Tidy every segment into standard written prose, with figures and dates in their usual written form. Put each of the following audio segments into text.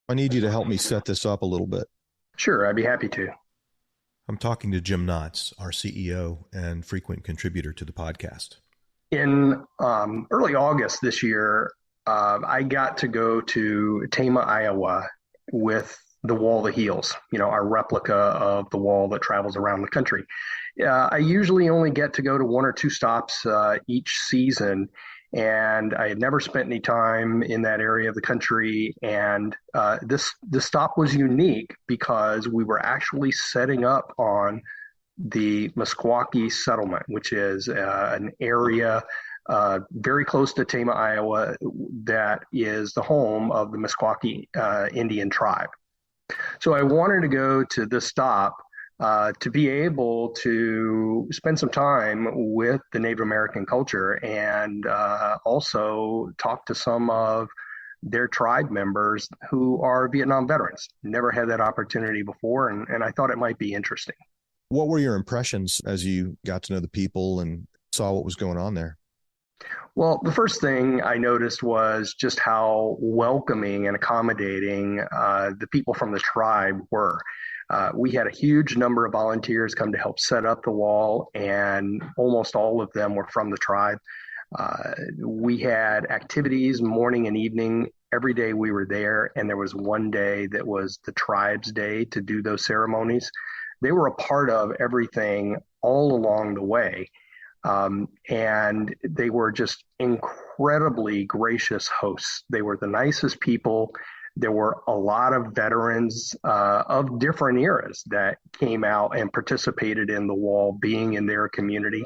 I need you to help me set this up a little bit. Sure, I'd be happy to. I'm talking to Jim Knotts, our CEO and frequent contributor to the podcast. In early August this year, I got to go to Tama, Iowa with the Wall of Heels, our replica of the wall that travels around the country. I usually only get to go to one or two stops each season, and I had never spent any time in that area of the country. And this stop was unique because we were actually setting up on the Meskwaki settlement, which is an area very close to Tama, Iowa, that is the home of the Meskwaki Indian tribe. So I wanted to go to this stop to be able to spend some time with the Native American culture and also talk to some of their tribe members who are Vietnam veterans. Never had that opportunity before, and I thought it might be interesting. What were your impressions as you got to know the people and saw what was going on there? Well, the first thing I noticed was just how welcoming and accommodating the people from the tribe were. We had a huge number of volunteers come to help set up the wall, and almost all of them were from the tribe. We had activities morning and evening every day we were there, and there was one day that was the tribe's day to do those ceremonies. They were a part of everything all along the way. And they were just incredibly gracious hosts. They were the nicest people. There were a lot of veterans of different eras that came out and participated in the wall, being in their community.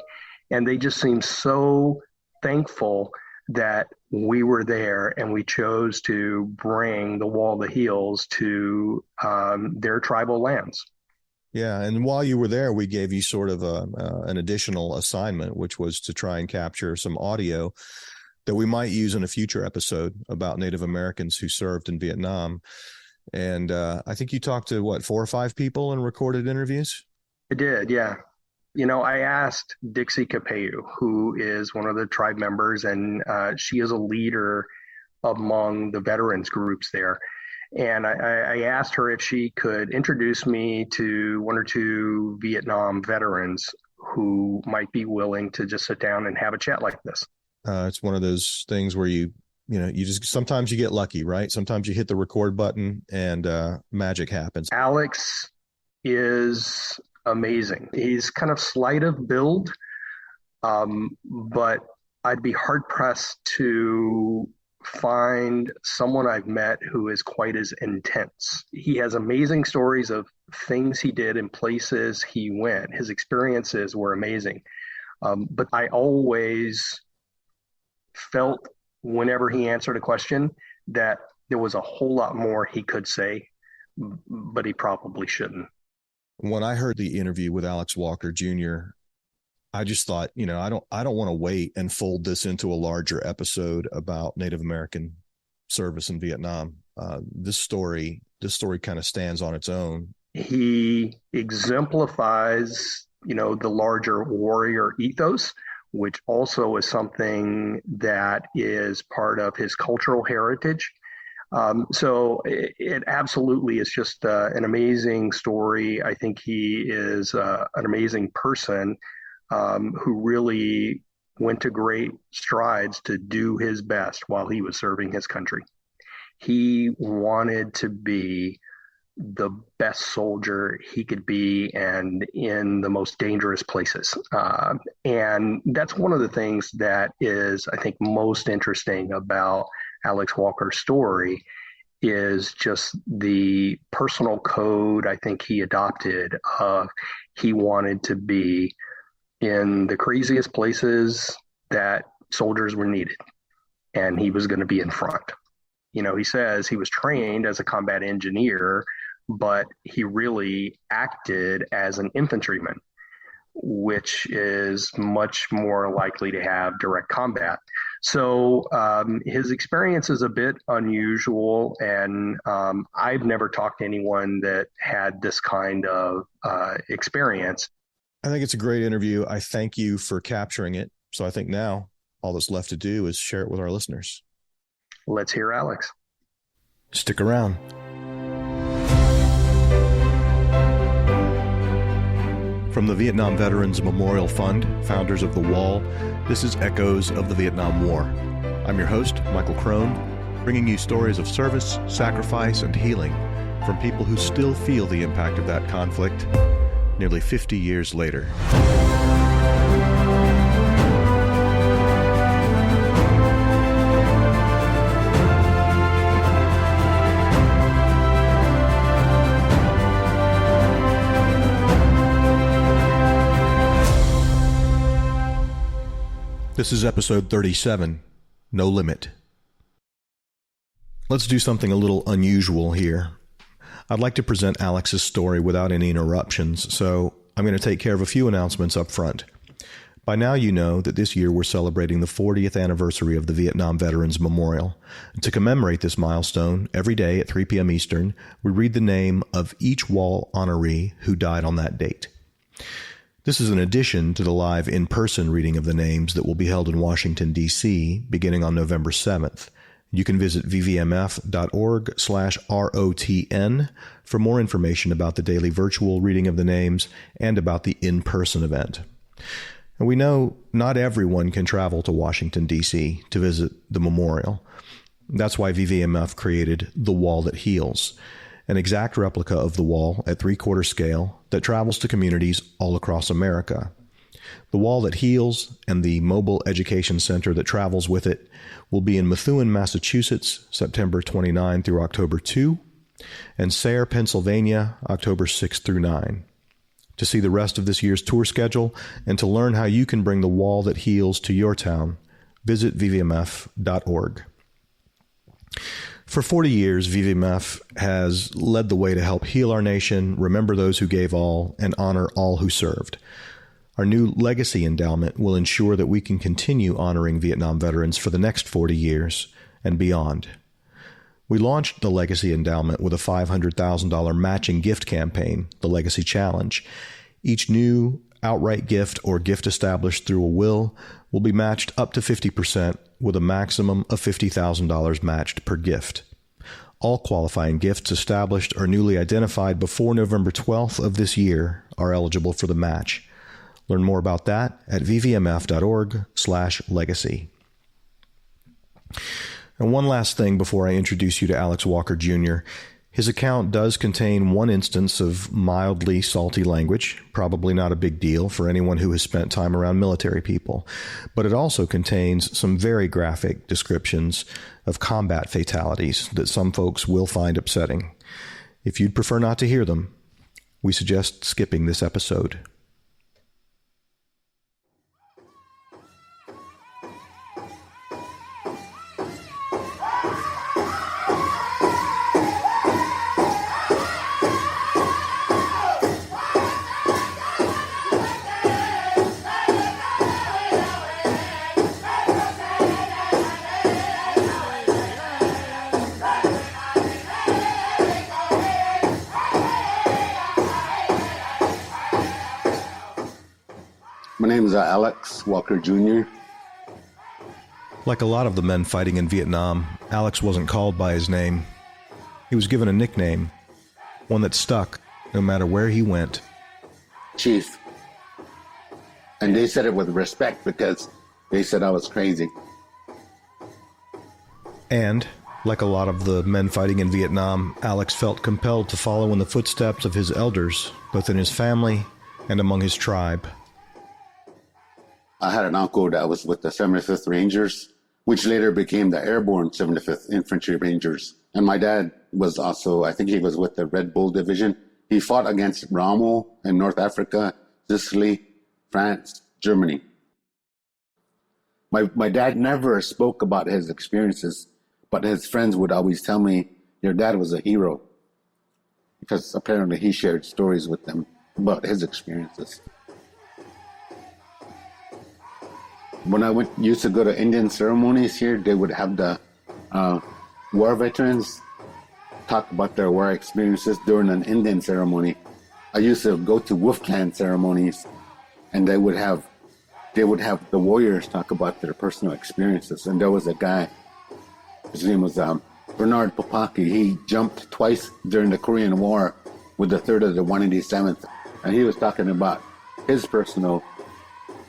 And they just seemed so thankful that we were there and we chose to bring the Wall of Heels to their tribal lands. Yeah, and while you were there, we gave you sort of an additional assignment, which was to try and capture some audio that we might use in a future episode about Native Americans who served in Vietnam. And I think you talked to, what, 4 or 5 people and recorded interviews? I did, yeah. I asked Dixie Capeu, who is one of the tribe members, and she is a leader among the veterans groups there. And I asked her if she could introduce me to one or two Vietnam veterans who might be willing to just sit down and have a chat like this. It's one of those things where you just sometimes you get lucky, right? Sometimes you hit the record button and magic happens. Alex is amazing. He's kind of slight of build, but I'd be hard pressed to find someone I've met who is quite as intense. He has amazing stories of things he did and places he went. His experiences were amazing. But I always felt whenever he answered a question that there was a whole lot more he could say, but he probably shouldn't. When I heard the interview with Alex Walker Jr., I just thought, I don't want to wait and fold this into a larger episode about Native American service in Vietnam. This story kind of stands on its own. He exemplifies, the larger warrior ethos, which also is something that is part of his cultural heritage. So it absolutely is just an amazing story. I think he is an amazing person. Who really went to great strides to do his best while he was serving his country. He wanted to be the best soldier he could be and in the most dangerous places. And that's one of the things that is, I think, most interesting about Alex Walker's story is just the personal code I think he adopted of he wanted to be in the craziest places that soldiers were needed, and he was going to be in front. He says he was trained as a combat engineer, but he really acted as an infantryman, which is much more likely to have direct combat. So his experience is a bit unusual, and I've never talked to anyone that had this kind of experience. I think it's a great interview. I thank you for capturing it. So I think now all that's left to do is share it with our listeners. Let's hear Alex. Stick around. From the Vietnam Veterans Memorial Fund, founders of The Wall, this is Echoes of the Vietnam War. I'm your host, Michael Crone, bringing you stories of service, sacrifice, and healing from people who still feel the impact of that conflict nearly 50 years later. This is episode 37, No Limit. Let's do something a little unusual here. I'd like to present Alex's story without any interruptions, so I'm going to take care of a few announcements up front. By now you know that this year we're celebrating the 40th anniversary of the Vietnam Veterans Memorial. To commemorate this milestone, every day at 3 p.m. Eastern, we read the name of each wall honoree who died on that date. This is in addition to the live in-person reading of the names that will be held in Washington, D.C., beginning on November 7th. You can visit vvmf.org/ROTN for more information about the daily virtual reading of the names and about the in-person event. And we know not everyone can travel to Washington, D.C. to visit the memorial. That's why VVMF created The Wall That Heals, an exact replica of the wall at 3/4 scale that travels to communities all across America. The Wall That Heals and the mobile education center that travels with it will be in Methuen, Massachusetts, September 29 through October 2, and Sayre, Pennsylvania, October 6 through 9. To see the rest of this year's tour schedule and to learn how you can bring the Wall That Heals to your town, visit vvmf.org. For 40 years, VVMF has led the way to help heal our nation, remember those who gave all, and honor all who served. Our new legacy endowment will ensure that we can continue honoring Vietnam veterans for the next 40 years and beyond. We launched the Legacy Endowment with a $500,000 matching gift campaign, the Legacy Challenge. Each new outright gift or gift established through a will will be matched up to 50% with a maximum of $50,000 matched per gift. All qualifying gifts established or newly identified before November 12th of this year are eligible for the match. Learn more about that at vvmf.org/legacy. And one last thing before I introduce you to Alex Walker Jr. His account does contain one instance of mildly salty language, probably not a big deal for anyone who has spent time around military people, but it also contains some very graphic descriptions of combat fatalities that some folks will find upsetting. If you'd prefer not to hear them, we suggest skipping this episode. My name is Alex Walker Jr. Like a lot of the men fighting in Vietnam, Alex wasn't called by his name. He was given a nickname, one that stuck no matter where he went. Chief. And they said it with respect because they said I was crazy. And, like a lot of the men fighting in Vietnam, Alex felt compelled to follow in the footsteps of his elders, both in his family and among his tribe. I had an uncle that was with the 75th Rangers, which later became the Airborne 75th Infantry Rangers. And my dad was also, I think he was with the Red Bull Division. He fought against Rommel in North Africa, Sicily, France, Germany. My dad never spoke about his experiences, but his friends would always tell me, your dad was a hero. Because apparently he shared stories with them about his experiences. When I used to go to Indian ceremonies here, they would have the war veterans talk about their war experiences during an Indian ceremony. I used to go to Wolf Clan ceremonies, and they would have the warriors talk about their personal experiences. And there was a guy, his name was Bernard Popaki. He jumped twice during the Korean War with the 3rd of the 187th. And he was talking about his personal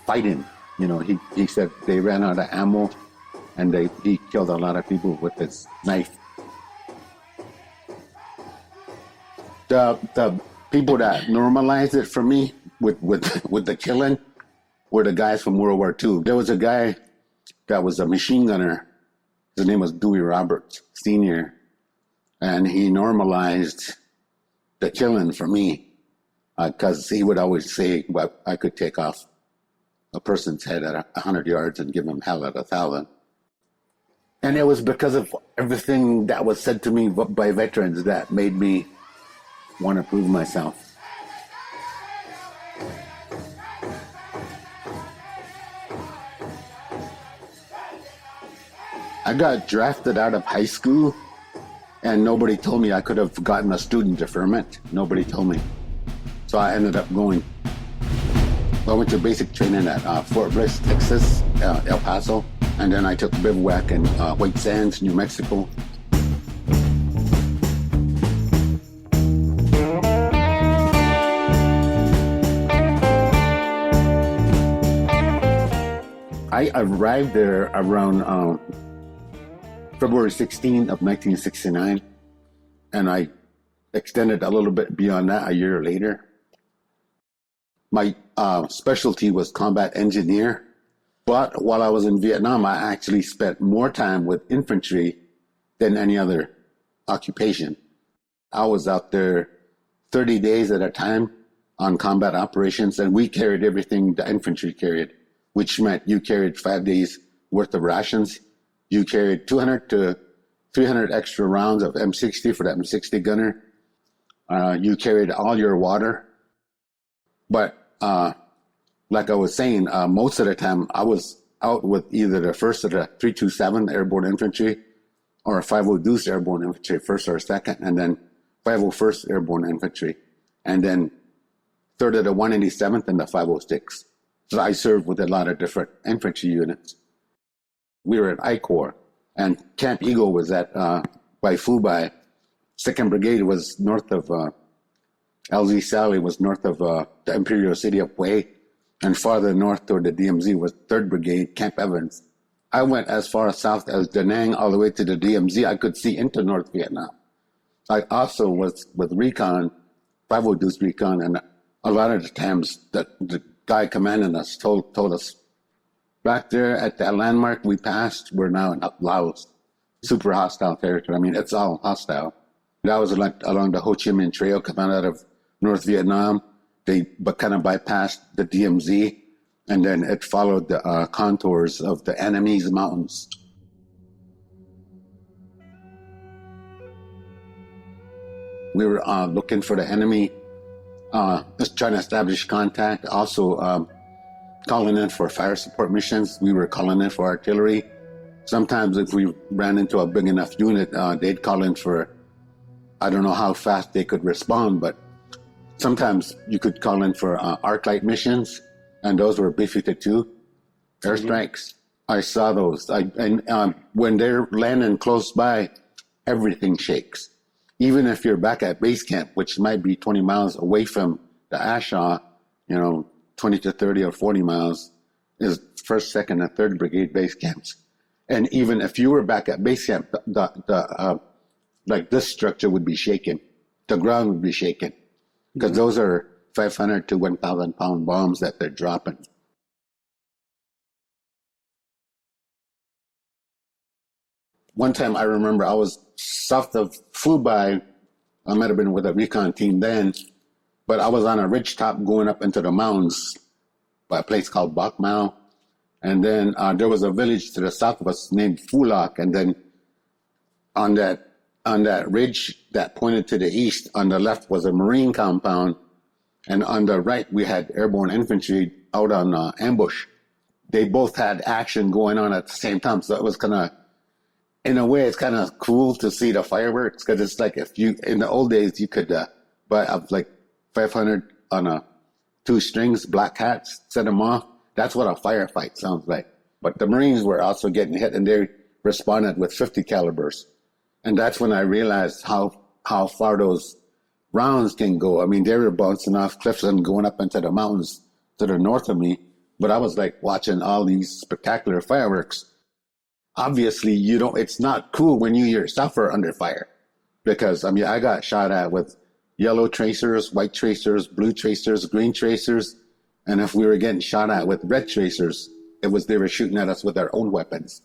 fighting. You know, he said they ran out of ammo, and he killed a lot of people with his knife. The people that normalized it for me with the killing were the guys from World War II. There was a guy that was a machine gunner. His name was Dewey Roberts Sr., and he normalized the killing for me because he would always say, well, I could take off a person's head at 100 yards and give him hell at 1,000. And it was because of everything that was said to me by veterans that made me want to prove myself. I got drafted out of high school, and nobody told me I could have gotten a student deferment. Nobody told me. So I ended up going. I went to basic training at Fort Bliss, Texas, El Paso, and then I took bivouac in White Sands, New Mexico. I arrived there around February 16th of 1969, and I extended a little bit beyond that a year later. My specialty was combat engineer, but while I was in Vietnam, I actually spent more time with infantry than any other occupation. I was out there 30 days at a time on combat operations, and we carried everything the infantry carried, which meant you carried 5 days worth of rations. You carried 200 to 300 extra rounds of M60 for the M60 gunner. You carried all your water. But like I was saying, most of the time I was out with either the 1st or the 327 Airborne Infantry or 50 Deuce Airborne Infantry, 1st or 2nd, and then 501st Airborne Infantry, and then 3rd of the 187th and the 506. So I served with a lot of different infantry units. We were at I Corps, and Camp Eagle was at by Fubai. 2nd Brigade was north of LZ Sally was north of the imperial city of Hue, and farther north toward the DMZ was 3rd Brigade, Camp Evans. I went as far south as Da Nang all the way to the DMZ. I could see into North Vietnam. I also was with Recon, 50 Deuce Recon, and a lot of the times the guy commanding us told us, back there at that landmark we passed, we're now in Laos. Super hostile territory. I mean, it's all hostile. That was along the Ho Chi Minh Trail coming out of North Vietnam. They kind of bypassed the DMZ, and then it followed the contours of the enemy's mountains. We were looking for the enemy, just trying to establish contact, also calling in for fire support missions. We were calling in for artillery. Sometimes if we ran into a big enough unit, they'd call in for, I don't know how fast they could respond, but sometimes you could call in for arc light missions, and those were B-52 airstrikes. I saw those. When they're landing close by, everything shakes. Even if you're back at base camp, which might be 20 miles away from the Ashaw, 20 to 30 or 40 miles is 1st, 2nd, and 3rd Brigade base camps. And even if you were back at base camp, like this structure would be shaken. The ground would be shaken because those are 500 to 1,000 pound bombs that they're dropping. One time I remember I was south of Fubai. I might have been with a recon team then, but I was on a ridge top going up into the mountains by a place called Bac Mao. And then there was a village to the south of us named Fulak. And then on that ridge that pointed to the east, on the left was a Marine compound. And on the right, we had airborne infantry out on ambush. They both had action going on at the same time. So it was kind of, in a way, it's kind of cool to see the fireworks, because it's like in the old days, you could buy up like 500 on 2 strings, black hats, set them off. That's what a firefight sounds like. But the Marines were also getting hit, and they responded with 50 calibers. And that's when I realized how far those rounds can go. I mean, they were bouncing off cliffs and going up into the mountains to the north of me, but I was like watching all these spectacular fireworks. Obviously, it's not cool when you yourself are under fire, because I got shot at with yellow tracers, white tracers, blue tracers, green tracers, and if we were getting shot at with red tracers, they were shooting at us with their own weapons.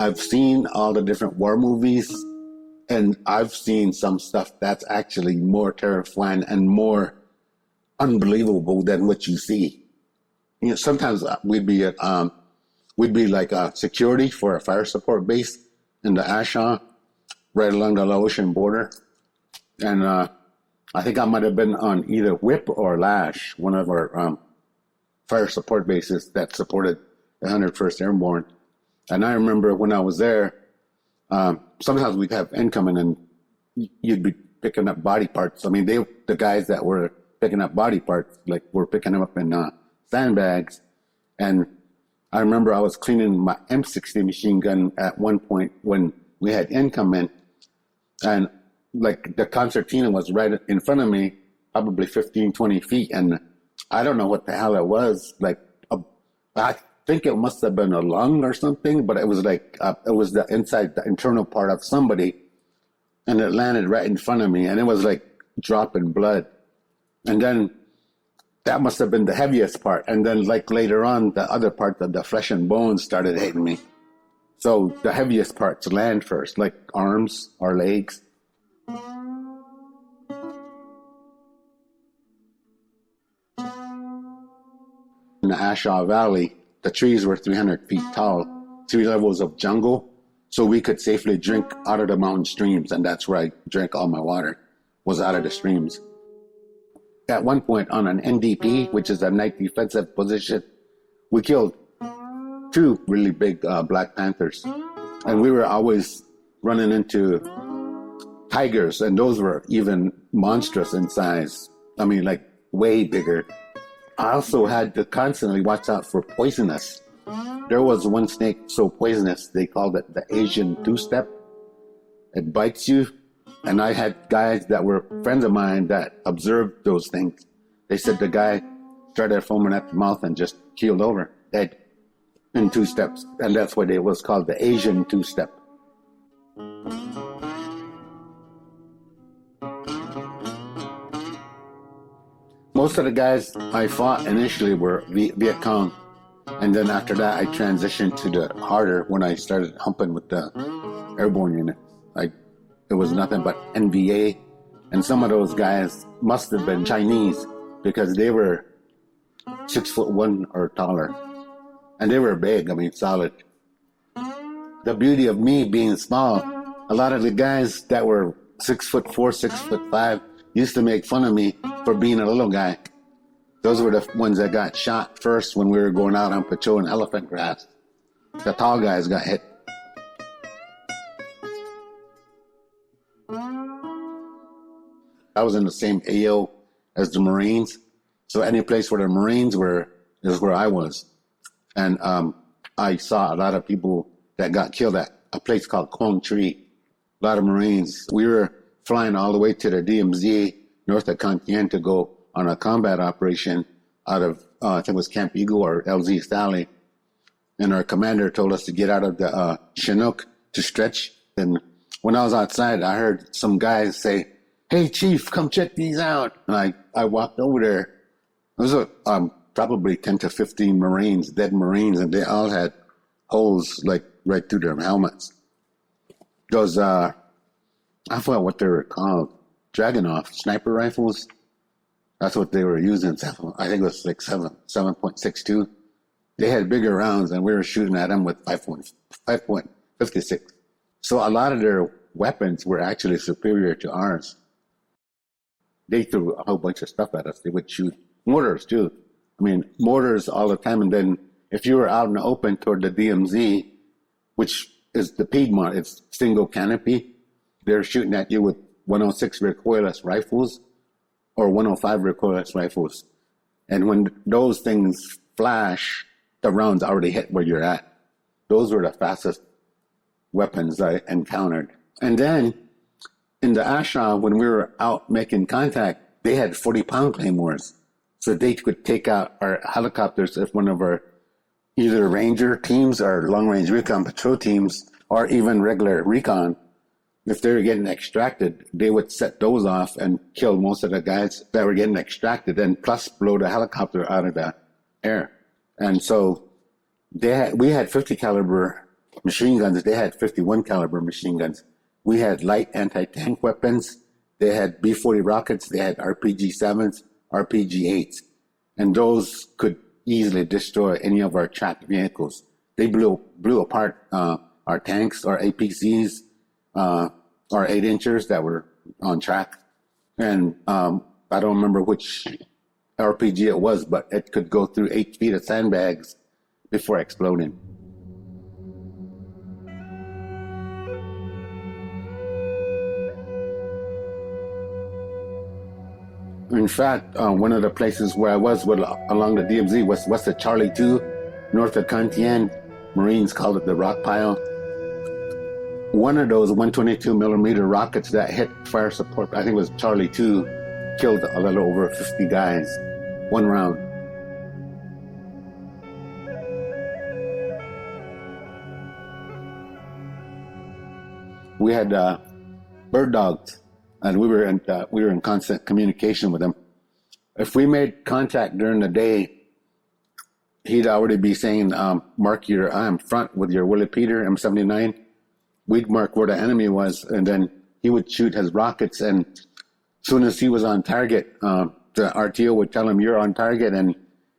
I've seen all the different war movies, and I've seen some stuff that's actually more terrifying and more unbelievable than what you see. Sometimes we'd be like security for a fire support base in the Ashaw, right along the Laotian border, and I think I might have been on either Whip or Lash, one of our fire support bases that supported the 101st Airborne. And I remember when I was there, sometimes we'd have incoming and you'd be picking up body parts. The guys that were picking up body parts, like were picking them up in sandbags. And I remember I was cleaning my M60 machine gun at one point when we had incoming, and like the concertina was right in front of me, probably 15, 20 feet. And I don't know what the hell it was. I think it must have been a lung or something, but it was like it was the internal part of somebody, and it landed right in front of me, and it was like dropping blood. And then that must have been the heaviest part, and then like later on, the other part of the flesh and bones started hitting me. So the heaviest parts land first, like arms or legs. In the Ashaw Valley, the trees were 300 feet tall, 3 levels of jungle, so we could safely drink out of the mountain streams, and that's where I drank all my water, was out of the streams. At one point on an NDP, which is a night defensive position, we killed 2 really big black panthers, and we were always running into tigers, and those were even monstrous in size. Like way bigger. I also had to constantly watch out for poisonous. There was one snake so poisonous, they called it the Asian two-step. It bites you. And I had guys that were friends of mine that observed those things. They said the guy started foaming at the mouth and just keeled over, dead, in 2 steps. And that's why it was called the Asian two-step. Most of the guys I fought initially were Viet Cong, and then after that I transitioned to the harder when I started humping with the airborne unit. It was nothing but NVA, and some of those guys must have been Chinese because they were 6'1" or taller, and they were big. Solid. The beauty of me being small, a lot of the guys that were 6'4", 6'5" used to make fun of me for being a little guy. Those were the ones that got shot first when we were going out on patrol in elephant grass. The tall guys got hit. I was in the same AO as the Marines, so any place where the Marines were is where I was. And I saw a lot of people that got killed at a place called Quang Tri. A lot of Marines. We were flying all the way to the DMZ north of Cantien to go on a combat operation out of, I think it was Camp Eagle or LZ Sally. And our commander told us to get out of the Chinook to stretch. And when I was outside, I heard some guys say, "Hey, Chief, come check these out." And I walked over there. There was probably 10 to 15 Marines, dead Marines, and they all had holes like right through their helmets. Those, I forgot what they were called, Dragunov sniper rifles. That's what they were using. I think it was like 7.62. They had bigger rounds, and we were shooting at them with 5.56. So a lot of their weapons were actually superior to ours. They threw a whole bunch of stuff at us. They would shoot mortars too. Mortars all the time. And then if you were out in the open toward the DMZ, which is the Piedmont, it's single canopy, they're shooting at you with 106 recoilless rifles or 105 recoilless rifles. And when those things flash, the rounds already hit where you're at. Those were the fastest weapons I encountered. And then in the ashram, when we were out making contact, they had 40-pound claymores. So they could take out our helicopters if one of our either ranger teams or long-range recon patrol teams or even regular recon, if they were getting extracted, they would set those off and kill most of the guys that were getting extracted, and plus blow the helicopter out of the air. And so we had 50 caliber machine guns. They had 51 caliber machine guns. We had light anti-tank weapons. They had B-40 rockets. They had RPG-7s, RPG-8s. And those could easily destroy any of our tracked vehicles. They blew apart our tanks, our APCs, our 8-inchers that were on track. And I don't remember which RPG it was, but it could go through 8 feet of sandbags before exploding. In fact, one of the places where I was along the DMZ was west of Charlie 2, north of Cantien. Marines called it the rock pile. One of those 122 millimeter rockets that hit fire support, I think it was Charlie 2, killed a little over 50 guys, one round. We had bird dogs, and we were in constant communication with them. If we made contact during the day, he'd already be saying, mark your front with your Willie Peter M79. We'd mark where the enemy was, and then he would shoot his rockets, and as soon as he was on target, the RTO would tell him, you're on target, and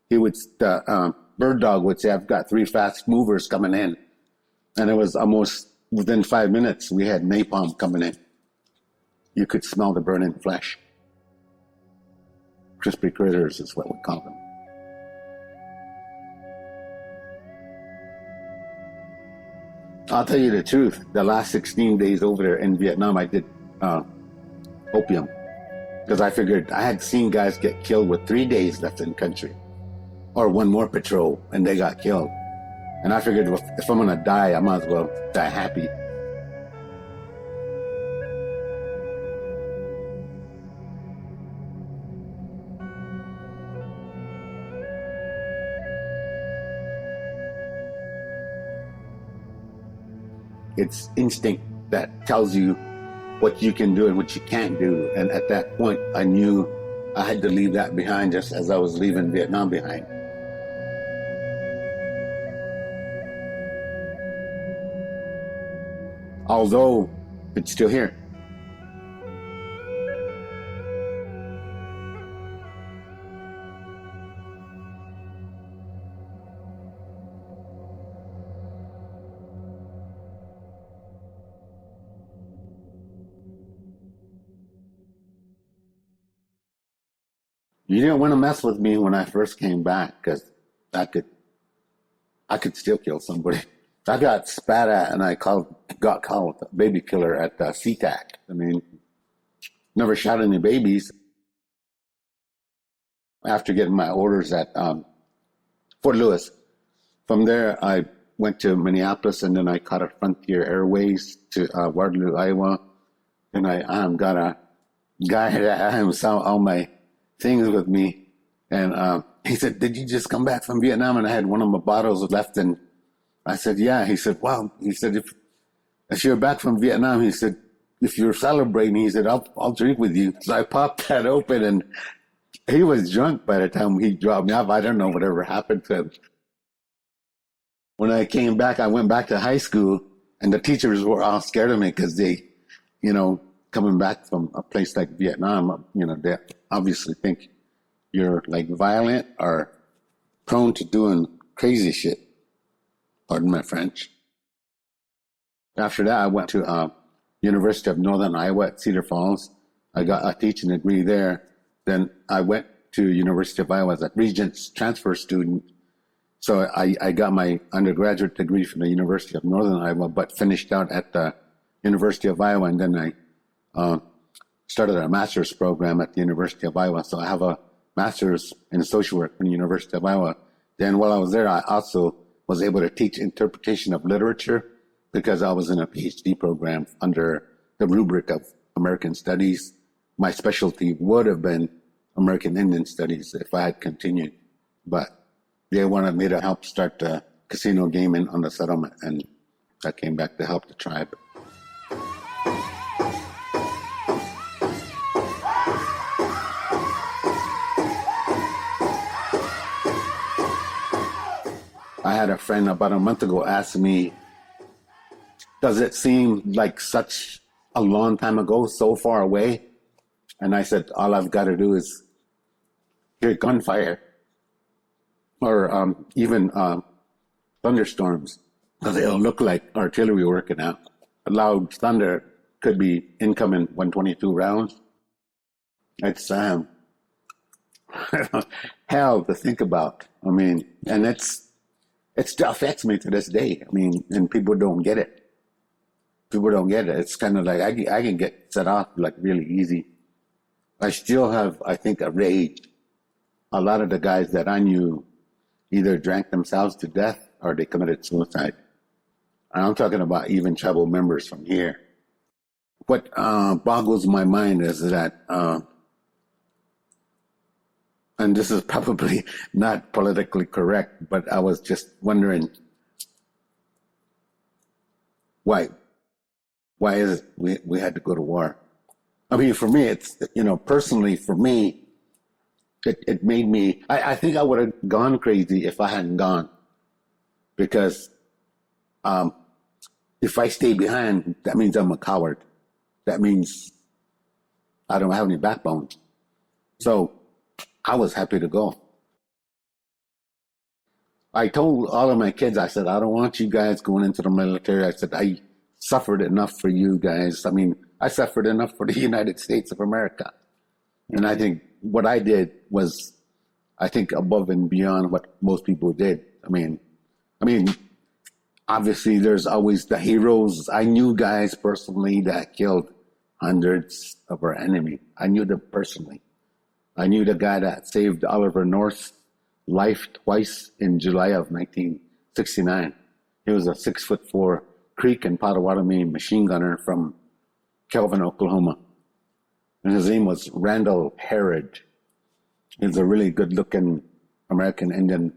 the bird dog would say, I've got 3 fast movers coming in. And it was almost within 5 minutes, we had napalm coming in. You could smell the burning flesh. Crispy critters is what we call them. I'll tell you the truth. The last 16 days over there in Vietnam, I did opium. Because I figured I had seen guys get killed with 3 days left in country. Or one more patrol, and they got killed. And I figured if I'm going to die, I might as well die happy. It's instinct that tells you what you can do and what you can't do. And at that point, I knew I had to leave that behind, just as I was leaving Vietnam behind. Although it's still here. You didn't want to mess with me when I first came back, because I could still kill somebody. I got spat at, and I got called a baby killer at SeaTac. I mean, never shot any babies. After getting my orders at Fort Lewis, from there I went to Minneapolis, and then I caught a Frontier Airways to Waterloo, Iowa. And I got a guy that saw all my things with me, and he said, "Did you just come back from Vietnam?" And I had one of my bottles left, and I said, "Yeah." He said, "Wow." He said, if you're back from Vietnam," he said, "if you're celebrating," he said, I'll drink with you." So I popped that open, and he was drunk by the time he dropped me off. I don't know whatever happened to him. When I came back, I went back to high school, and the teachers were all scared of me because they, coming back from a place like Vietnam, they obviously think you're like violent or prone to doing crazy shit. Pardon my French. After that, I went to University of Northern Iowa at Cedar Falls. I got a teaching degree there. Then I went to University of Iowa as a Regents transfer student. So I got my undergraduate degree from the University of Northern Iowa, but finished out at the University of Iowa, and then I started a master's program at the University of Iowa. So I have a master's in social work from the University of Iowa. Then while I was there, I also was able to teach interpretation of literature because I was in a PhD program under the rubric of American Studies. My specialty would have been American Indian Studies if I had continued, but they wanted me to help start the casino gaming on the settlement, and I came back to help the tribe. I had a friend about a month ago ask me, does it seem like such a long time ago, so far away? And I said, all I've got to do is hear gunfire or even thunderstorms, because it'll look like artillery working out. A loud thunder could be incoming 122 rounds. It's hell to think about. I mean, and it still affects me to this day. I mean, and people don't get it. People don't get it. It's kind of like I can get set off like really easy. I still have, I think, a rage. A lot of the guys that I knew either drank themselves to death or they committed suicide. And I'm talking about even tribal members from here. What boggles my mind is that, and this is probably not politically correct, but I was just wondering, why is it we had to go to war? I mean, for me, it's, personally for me, it made me, I think I would have gone crazy if I hadn't gone. Because if I stay behind, that means I'm a coward. That means I don't have any backbone. So I was happy to go. I told all of my kids, I said, I don't want you guys going into the military. I said, I suffered enough for you guys. I mean, I suffered enough for the United States of America. And I think what I did was, I think, above and beyond what most people did. I mean, obviously there's always the heroes. I knew guys personally that killed hundreds of our enemy. I knew them personally. I knew the guy that saved Oliver North's life twice in July of 1969. He was a 6'4" Creek and Potawatomi machine gunner from Kelvin, Oklahoma. And his name was Randall Herod. He's a really good-looking American Indian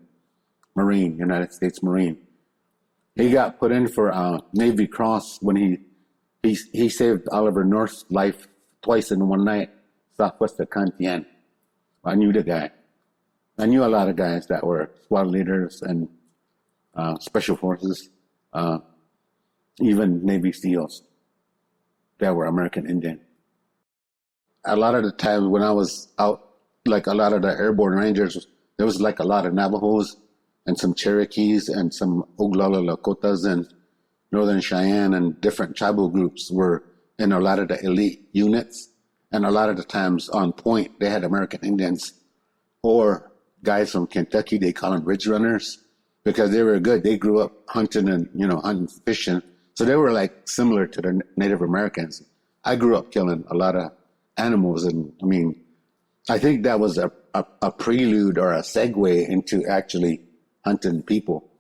Marine, United States Marine. He got put in for a Navy Cross when he saved Oliver North's life twice in one night, southwest of Cantian. I knew the guy. I knew a lot of guys that were squad leaders and special forces, even Navy SEALs that were American Indian. A lot of the times when I was out, like a lot of the airborne rangers, there was like a lot of Navajos and some Cherokees and some Oglala Lakotas and Northern Cheyenne and different tribal groups were in a lot of the elite units. And a lot of the times on point, they had American Indians or guys from Kentucky. They call them ridge runners because they were good. They grew up hunting and, hunting, fishing. So they were like similar to the Native Americans. I grew up killing a lot of animals. And I mean, I think that was a prelude or a segue into actually hunting people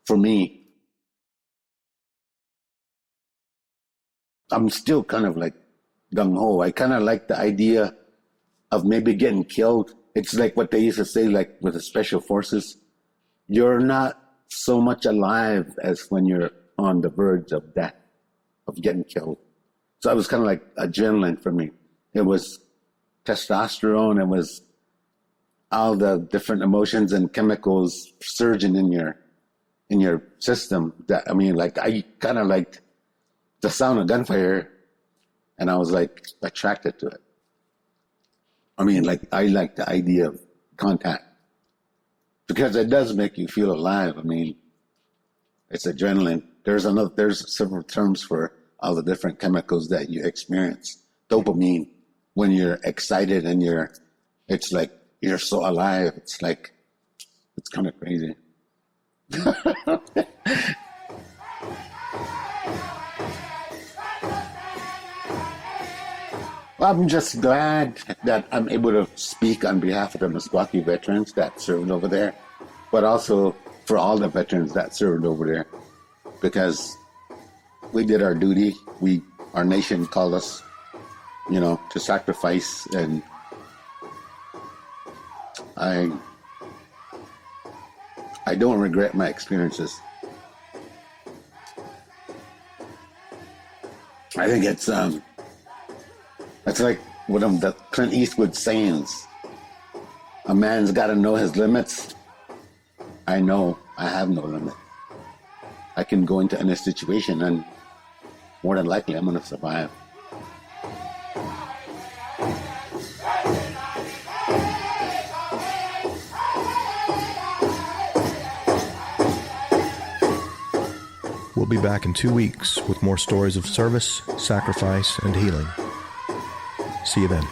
for me. I'm still kind of like gung-ho. I kind of like the idea of maybe getting killed. It's like what they used to say, like with the special forces. You're not so much alive as when you're on the verge of death, of getting killed. So it was kind of like adrenaline for me. It was testosterone. It was all the different emotions and chemicals surging in your system. That, I mean, like I kind of liked the sound of gunfire, and I was like attracted to it. I mean, like I like the idea of contact because it does make you feel alive. I mean, it's adrenaline. There's several terms for all the different chemicals that you experience. Dopamine, when you're excited and it's like you're so alive. It's like, it's kind of crazy. I'm just glad that I'm able to speak on behalf of the Meskwaki veterans that served over there, but also for all the veterans that served over there, because we did our duty. Our nation called us, to sacrifice, and I don't regret my experiences. I think it's like one of the Clint Eastwood sayings. A man's got to know his limits. I know I have no limit. I can go into any situation, and more than likely I'm going to survive. We'll be back in 2 weeks with more stories of service, sacrifice, and healing. See you then.